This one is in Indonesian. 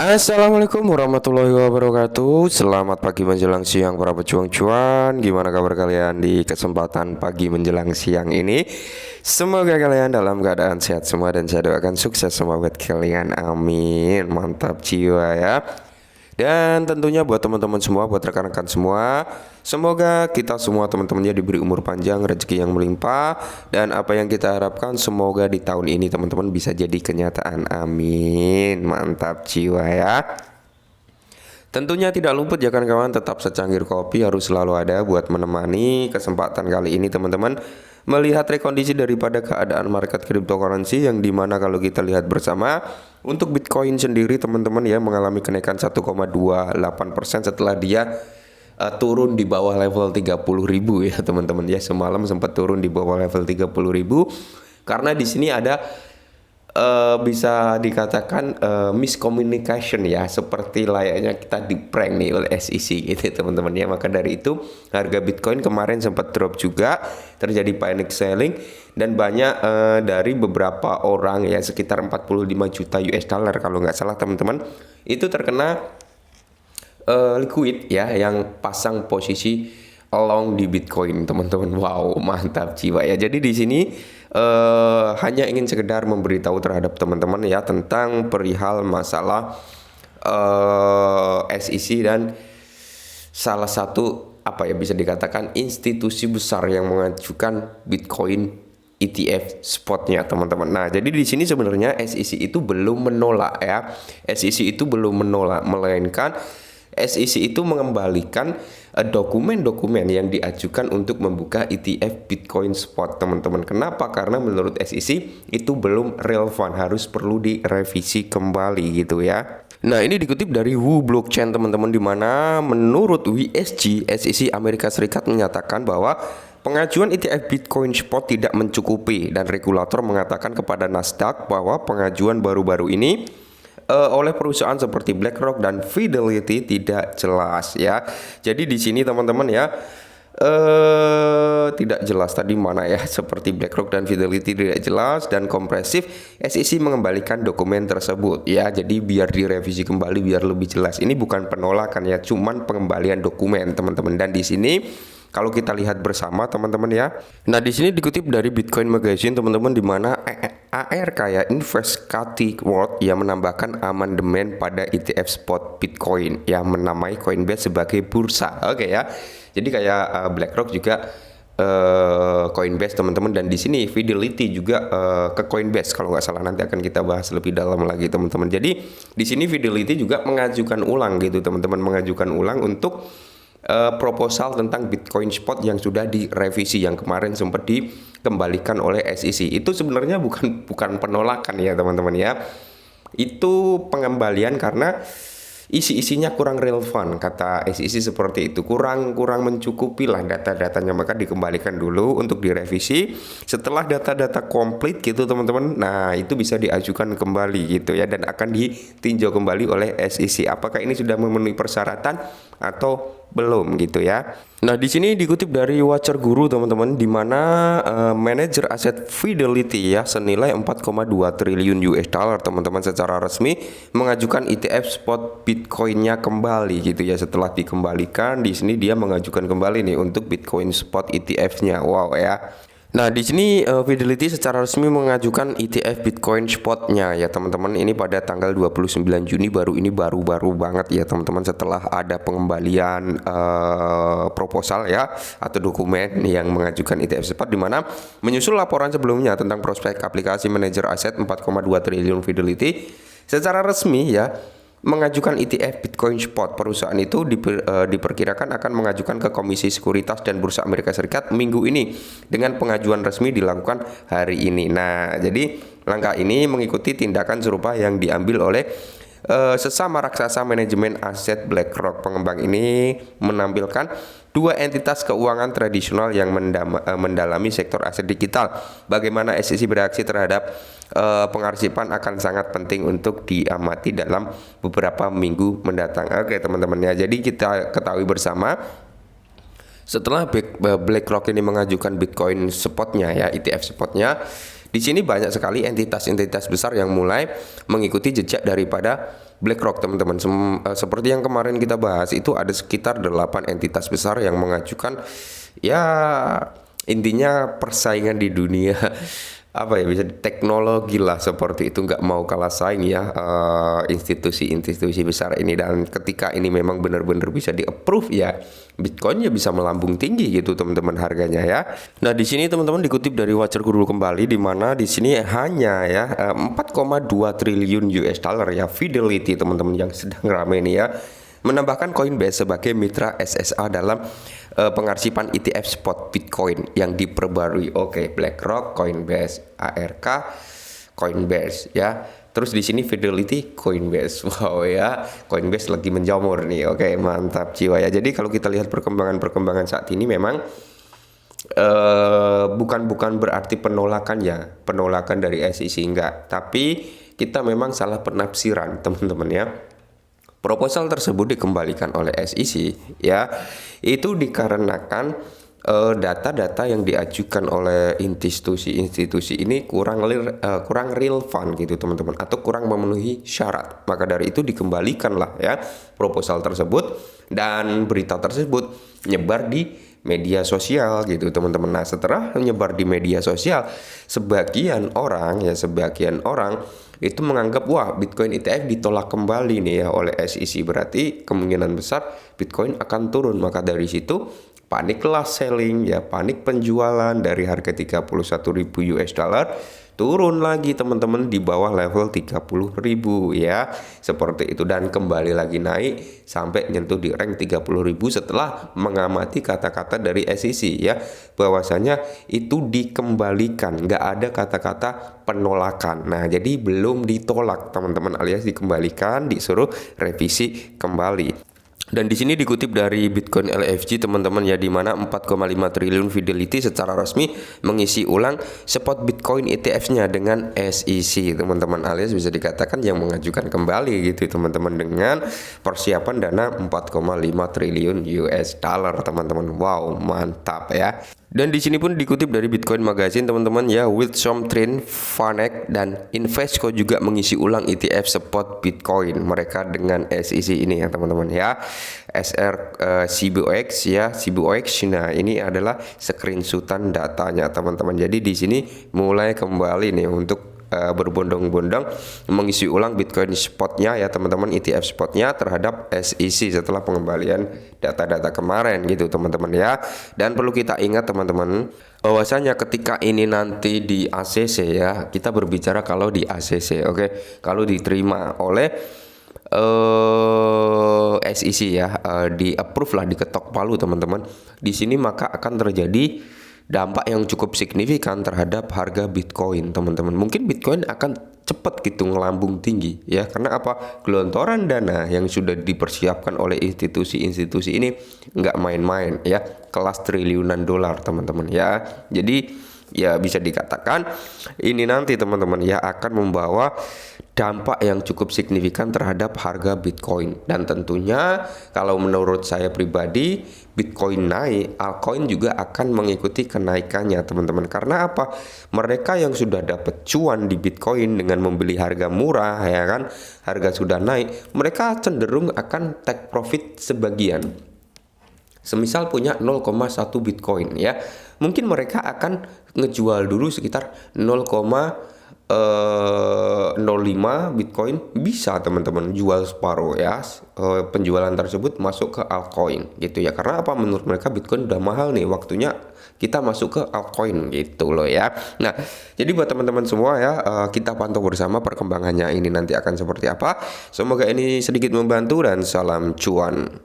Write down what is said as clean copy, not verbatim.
Assalamualaikum warahmatullahi wabarakatuh. Selamat pagi menjelang siang para pejuang cuan. Gimana kabar kalian di kesempatan pagi menjelang siang ini? Semoga kalian dalam keadaan sehat semua dan saya doakan sukses semua buat kalian. Amin. Mantap jiwa ya. Dan tentunya buat teman-teman semua, buat rekan-rekan semua, semoga kita semua teman-temannya diberi umur panjang, rezeki yang melimpah, dan apa yang kita harapkan semoga di tahun ini teman-teman bisa jadi kenyataan. Amin. Mantap jiwa ya. Tentunya tidak luput ya kawan-kawan, tetap secangkir kopi harus selalu ada buat menemani kesempatan kali ini teman-teman melihat rekondisi daripada keadaan market cryptocurrency, yang dimana kalau kita lihat bersama untuk Bitcoin sendiri teman-teman ya mengalami kenaikan 1,28% setelah dia turun di bawah level 30.000 ya teman-teman ya. Semalam sempat turun di bawah level 30.000 karena di sini ada bisa dikatakan miscommunication ya, seperti layaknya kita di prank nih oleh SEC gitu teman-teman ya. Maka dari itu harga Bitcoin kemarin sempat drop juga, terjadi panic selling, dan banyak dari beberapa orang ya, sekitar 45 juta US dollar kalau nggak salah teman-teman, itu terkena liquid ya, yang pasang posisi long di Bitcoin teman-teman. Wow, mantap jiwa ya. Jadi di sini hanya ingin sekedar memberitahu terhadap teman-teman ya tentang perihal masalah SEC dan salah satu apa ya, bisa dikatakan institusi besar yang mengajukan Bitcoin ETF spotnya teman-teman. Nah, jadi di sini sebenarnya SEC itu belum menolak ya. SEC itu belum menolak, melainkan SEC itu mengembalikan dokumen-dokumen yang diajukan untuk membuka ETF Bitcoin Spot teman-teman. Kenapa? Karena menurut SEC itu belum relevan, harus perlu direvisi kembali gitu ya. Nah, ini dikutip dari Wu Blockchain teman-teman, di mana menurut WSG SEC Amerika Serikat menyatakan bahwa pengajuan ETF Bitcoin Spot tidak mencukupi, dan regulator mengatakan kepada Nasdaq bahwa pengajuan baru-baru ini oleh perusahaan seperti BlackRock dan Fidelity tidak jelas ya. Jadi di sini teman-teman ya tidak jelas tadi mana ya, seperti BlackRock dan Fidelity tidak jelas dan kompresif. SEC mengembalikan dokumen tersebut ya. Jadi biar direvisi kembali biar lebih jelas. Ini bukan penolakan ya, cuman pengembalian dokumen teman-teman. Dan di sini kalau kita lihat bersama teman-teman ya. Nah, di sini dikutip dari Bitcoin Magazine teman-teman, di mana ARK ya, Investkati World yang menambahkan amandemen pada ETF spot Bitcoin yang menamai Coinbase sebagai bursa. Oke ya. Jadi kayak BlackRock juga Coinbase teman-teman, dan di sini Fidelity juga ke Coinbase kalau nggak salah, nanti akan kita bahas lebih dalam lagi teman-teman. Jadi di sini Fidelity juga mengajukan ulang gitu teman-teman, mengajukan ulang untuk proposal tentang Bitcoin Spot yang sudah direvisi, yang kemarin sempat dikembalikan oleh SEC. Itu sebenarnya bukan penolakan ya teman-teman ya. Itu pengembalian karena isi-isinya kurang relevan, kata SEC seperti itu. Kurang mencukupi lah data-datanya, maka dikembalikan dulu untuk direvisi. Setelah data-data komplit gitu teman-teman, nah itu bisa diajukan kembali gitu ya, dan akan ditinjau kembali oleh SEC apakah ini sudah memenuhi persyaratan atau belum gitu ya. Nah, di sini dikutip dari Watcher Guru teman-teman, di mana manajer aset Fidelity ya senilai 4,2 triliun US dollar teman-teman secara resmi mengajukan ETF spot Bitcoinnya kembali gitu ya. Setelah dikembalikan, di sini dia mengajukan kembali nih untuk Bitcoin spot ETF-nya. Wow ya. Nah, di sini Fidelity secara resmi mengajukan ETF Bitcoin Spotnya ya teman-teman. Ini pada tanggal 29 Juni, baru banget ya teman-teman, setelah ada pengembalian proposal ya atau dokumen yang mengajukan ETF Spot, di mana menyusul laporan sebelumnya tentang prospek aplikasi manajer aset 4,2 triliun Fidelity secara resmi ya mengajukan ETF Bitcoin Spot. Perusahaan itu diperkirakan akan mengajukan ke Komisi Sekuritas dan Bursa Amerika Serikat minggu ini, dengan pengajuan resmi dilakukan hari ini. Nah, jadi langkah ini mengikuti tindakan serupa yang diambil oleh sesama raksasa manajemen aset BlackRock. Pengembang ini menampilkan dua entitas keuangan tradisional yang mendalami sektor aset digital. Bagaimana SEC bereaksi terhadap pengarsipan akan sangat penting untuk diamati dalam beberapa minggu mendatang. Oke teman-teman ya, jadi kita ketahui bersama, setelah BlackRock ini mengajukan Bitcoin spotnya ya, ETF spotnya, di sini banyak sekali entitas-entitas besar yang mulai mengikuti jejak daripada BlackRock teman-teman. Seperti yang kemarin kita bahas, itu ada sekitar 8 entitas besar yang mengajukan, ya intinya persaingan di dunia apa ya, bisa teknologi lah seperti itu, nggak mau kalah saing ya institusi-institusi besar ini. Dan ketika ini memang benar-benar bisa di-approve, ya Bitcoin ya bisa melambung tinggi gitu teman-teman harganya ya. Nah di sini teman-teman dikutip dari Wajar Guru kembali, di mana di sini hanya ya 4,2 triliun US dollar ya Fidelity teman-teman yang sedang rame ini ya, menambahkan Coinbase sebagai mitra SSA dalam pengarsipan ETF spot Bitcoin yang diperbarui. Oke, BlackRock, Coinbase, ARK, Coinbase ya. Terus di sini Fidelity, Coinbase. Wow ya, Coinbase lagi menjamur nih. Oke, mantap jiwa ya. Jadi kalau kita lihat perkembangan saat ini memang bukan berarti penolakan dari SEC, enggak. Tapi kita memang salah penafsiran teman-teman ya. Proposal tersebut dikembalikan oleh SEC ya, itu dikarenakan data-data yang diajukan oleh institusi-institusi ini kurang relevan gitu teman-teman, atau kurang memenuhi syarat. Maka dari itu dikembalikanlah ya proposal tersebut, dan berita tersebut nyebar di media sosial gitu teman-teman. Nah setelah menyebar di media sosial, sebagian orang itu menganggap wah Bitcoin ETF ditolak kembali nih ya oleh SEC, berarti kemungkinan besar Bitcoin akan turun. Maka dari situ paniklah selling ya, panik penjualan dari harga 31.000 US dollar turun lagi teman-teman di bawah level 30.000 ya, seperti itu, dan kembali lagi naik sampai nyentuh di rank 30.000 setelah mengamati kata-kata dari SEC ya, bahwasanya itu dikembalikan, nggak ada kata-kata penolakan. Nah jadi belum ditolak teman-teman, alias dikembalikan, disuruh revisi kembali. Dan di sini dikutip dari Bitcoin LFG teman-teman ya, di mana 4,5 triliun Fidelity secara resmi mengisi ulang spot Bitcoin ETF-nya dengan SEC teman-teman, alias bisa dikatakan yang mengajukan kembali gitu teman-teman, dengan persiapan dana 4,5 triliun US dollar teman-teman. Wow, mantap ya. Dan di sini pun dikutip dari Bitcoin Magazine teman-teman ya, Wilson Train, Vanek dan Invesco juga mengisi ulang ETF spot Bitcoin mereka dengan SEC ini ya teman-teman ya. CBOX ya, CBOX. Nah, ini adalah screenshotan datanya teman-teman. Jadi di sini mulai kembali nih untuk berbondong-bondong mengisi ulang Bitcoin spotnya ya teman-teman, ETF spotnya terhadap SEC setelah pengembalian data-data kemarin gitu teman-teman ya. Dan perlu kita ingat teman-teman, bahwasanya ketika ini nanti di ACC ya, kita berbicara kalau di ACC, oke, kalau diterima oleh SEC ya, di approve lah, diketok palu teman-teman. Di sini maka akan terjadi dampak yang cukup signifikan terhadap harga Bitcoin teman-teman. Mungkin Bitcoin akan cepat gitu ngelambung tinggi ya, karena apa, gelontoran dana yang sudah dipersiapkan oleh institusi-institusi ini nggak main-main ya, kelas triliunan dolar teman-teman ya. Jadi ya bisa dikatakan ini nanti teman-teman ya akan membawa dampak yang cukup signifikan terhadap harga Bitcoin. Dan tentunya kalau menurut saya pribadi, Bitcoin naik, altcoin juga akan mengikuti kenaikannya teman-teman. Karena apa? Mereka yang sudah dapat cuan di Bitcoin dengan membeli harga murah ya kan, harga sudah naik, mereka cenderung akan take profit sebagian. Semisal punya 0,1 Bitcoin ya, mungkin mereka akan ngejual dulu sekitar 0,05 Bitcoin, bisa teman-teman jual separuh ya, penjualan tersebut masuk ke altcoin gitu ya. Karena apa, menurut mereka Bitcoin udah mahal nih, waktunya kita masuk ke altcoin gitu loh ya. Nah jadi buat teman-teman semua ya, kita pantau bersama perkembangannya ini nanti akan seperti apa. Semoga ini sedikit membantu dan salam cuan.